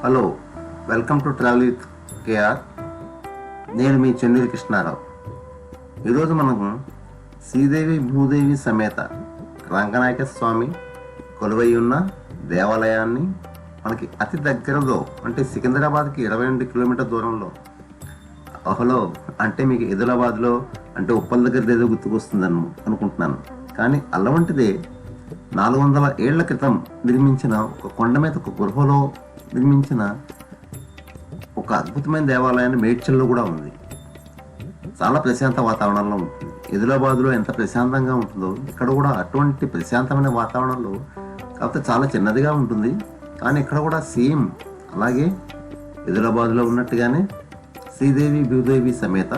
Hello, welcome to travel with KR. నేను మీ చెన్నూరి కృష్ణారావు. ఈరోజు మనము శ్రీదేవి భూదేవి సమేత రంగనాయక స్వామి కొలువై ఉన్న దేవాలయాన్ని మనకి అతి దగ్గరలో, అంటే సికింద్రాబాద్కి 22 కిలోమీటర్ దూరంలో, హలో అంటే మీకు ఆదిలాబాద్లో అంటే ఉప్పల్ దగ్గర ఏదో గుర్తుకొస్తుందని అనుకుంటున్నాను. కానీ అల్లవంటిదే 400 ఏళ్ల క్రితం నిర్మించిన ఒక కొండ మీద ఒక గృహలో నిర్మించిన ఒక అద్భుతమైన దేవాలయాన్ని మేడ్చల్లో కూడా ఉంది. చాలా ప్రశాంత వాతావరణంలో ఉంటుంది. ఆదిలాబాద్లో ఎంత ప్రశాంతంగా ఉంటుందో ఇక్కడ కూడా అటువంటి ప్రశాంతమైన వాతావరణంలో, కాకపోతే చాలా చిన్నదిగా ఉంటుంది. కానీ ఇక్కడ కూడా సేమ్ అలాగే ఆదిలాబాద్లో ఉన్నట్టుగానే శ్రీదేవి భూదేవి సమేత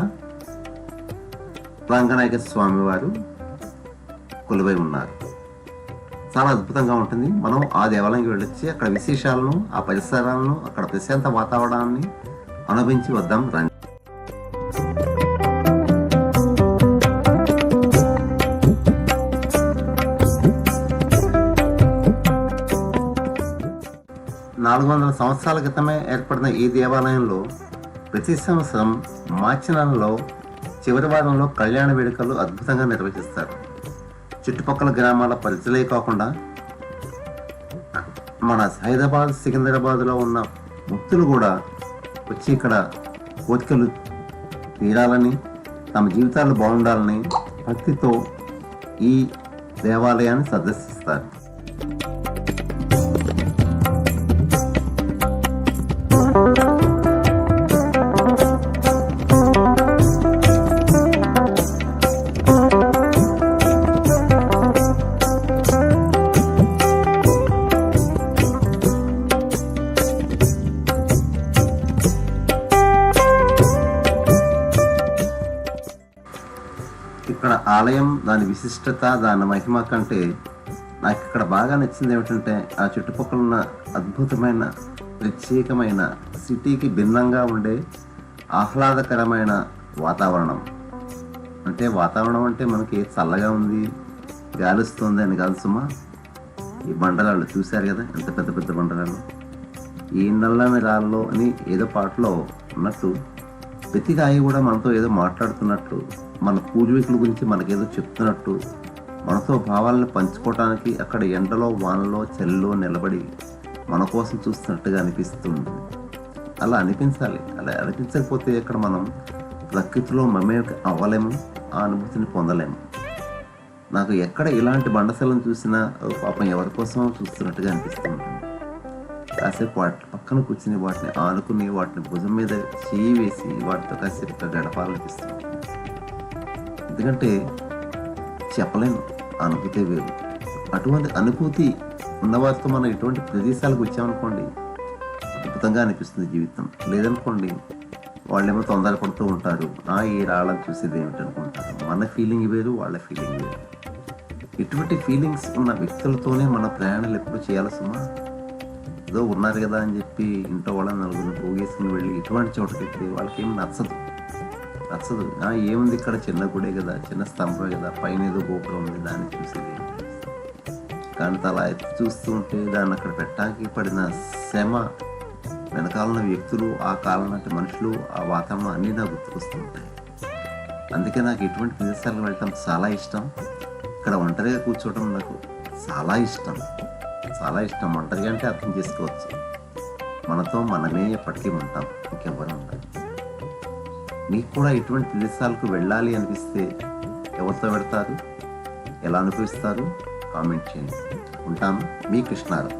రంగనాయక స్వామి వారు కొలువై ఉన్నారు. చాలా అద్భుతంగా ఉంటుంది. మనం ఆ దేవాలయానికి వెళ్ళొచ్చి అక్కడ విశేషాలను, ఆ పరిసరాలను, అక్కడ ప్రశాంత వాతావరణాన్ని అనుభవించి వద్దాం రండి. నాలుగు 400 సంవత్సరాల క్రితమే ఏర్పడిన ఈ దేవాలయంలో ప్రతి సంవత్సరం మార్చి నెలలో చివరి వారంలో కళ్యాణ వేడుకలు అద్భుతంగా నిర్వహిస్తారు. చుట్టుపక్కల గ్రామాల పరిచయలే కాకుండా మన హైదరాబాద్, సికింద్రాబాద్లో ఉన్న భక్తులు కూడా వచ్చి ఇక్కడ కోరికలు తీరాలని, తమ జీవితాలు బాగుండాలని భక్తితో ఈ దేవాలయాన్ని సందర్శిస్తారు. ఇక్కడ ఆలయం, దాని విశిష్టత, దాని మహిమ కంటే నాకు ఇక్కడ బాగా నచ్చింది ఏమిటంటే ఆ చుట్టుపక్కల ఉన్న అద్భుతమైన ప్రత్యేకమైన సిటీకి భిన్నంగా ఉండే ఆహ్లాదకరమైన వాతావరణం. అంటే వాతావరణం అంటే మనకి చల్లగా ఉంది, గాలిస్తుంది అని కాదు సుమా. ఈ బండరాళ్ళు చూశారు కదా, ఎంత పెద్ద పెద్ద బండరాళ్ళు. ఈ నల్లని రాళ్ళలో అని ఏదో పాటలో ఉన్నట్టు ప్రతి రాయి కూడా మనతో ఏదో మాట్లాడుతున్నట్టు, మన పూర్వీకుల గురించి మనకేదో చెప్తున్నట్టు, మనతో భావాలను పంచుకోవటానికి అక్కడ ఎండలో, వానలో, చలిలో నిలబడి మన కోసం చూస్తున్నట్టుగా అనిపిస్తుంది. అలా అనిపించాలి. అలా అనిపించకపోతే ఇక్కడ మనం ప్రకృతిలో మమేక అవ్వలేము, ఆ అనుభూతిని పొందలేము. నాకు ఎక్కడ ఇలాంటి బండశలను చూసినా పాపం ఎవరి కోసమో చూస్తున్నట్టుగా అనిపిస్తుంది. కాసేపు వాటి పక్కన కూర్చుని, వాటిని ఆనుకుని, వాటిని భుజం మీద చేయి వేసి వాటితో కాసేపు గడపాలనిపిస్తుంది. ఎందుకంటే చెప్పలేను, అనుభూతి వేరు. అటువంటి అనుభూతి ఉన్నవారితో మనం ఇటువంటి ప్రదేశాలకు వచ్చామనుకోండి, అద్భుతంగా అనిపిస్తుంది జీవితం. లేదనుకోండి, వాళ్ళేమో తొందరపడుతూ ఉంటారు, ఈ రాళ్ళని చూసేది ఏమిటి అనుకుంటారు. మన ఫీలింగ్ వేరు, వాళ్ళ ఫీలింగ్ వేరు. ఇటువంటి ఫీలింగ్స్ ఉన్న వ్యక్తులతోనే మన ప్రయాణాలు ఎప్పుడు చేయాలి సుమా. ఏదో ఉన్నారు కదా అని చెప్పి ఇంట్లో వాళ్ళని నలుగురు పోగేసుకుని వెళ్ళి ఇటువంటి చోటుకెట్టి వాళ్ళకి ఏం నచ్చదు. ఏముంది ఇక్కడ, చిన్న గుడే కదా, చిన్న స్తంభమే కదా, పైన ఏదో గోపురం ఉంది, దాన్ని చూసేది. కానీ అలా ఎత్తి చూస్తూ ఉంటే దాన్ని అక్కడ పెట్టడానికి పడిన శ్రమ, వెనకాలన్న వ్యక్తులు, ఆ కాలం నాటి మనుషులు, ఆ వాతావరణం అన్నీ నాకు గుర్తుకొస్తూ ఉంటాయి. అందుకే నాకు ఇటువంటి ప్రదేశాలకు వెళ్ళటం చాలా ఇష్టం. ఇక్కడ ఒంటరిగా కూర్చోవడం నాకు చాలా ఇష్టం. ఒంటరిగా అంటే అర్థం చేసుకోవచ్చు, మనతో మనమే ఎప్పటికీ ఉంటాం, ఇంకెవ్వరు ఉంటాం. మీకు కూడా ఇటువంటి ప్రదేశాలకు వెళ్ళాలి అనిపిస్తే ఎవరితో పెడతారు, ఎలా అనుభవిస్తారు, కామెంట్ చేయండి. ఉంటాము, మీ కృష్ణారావు.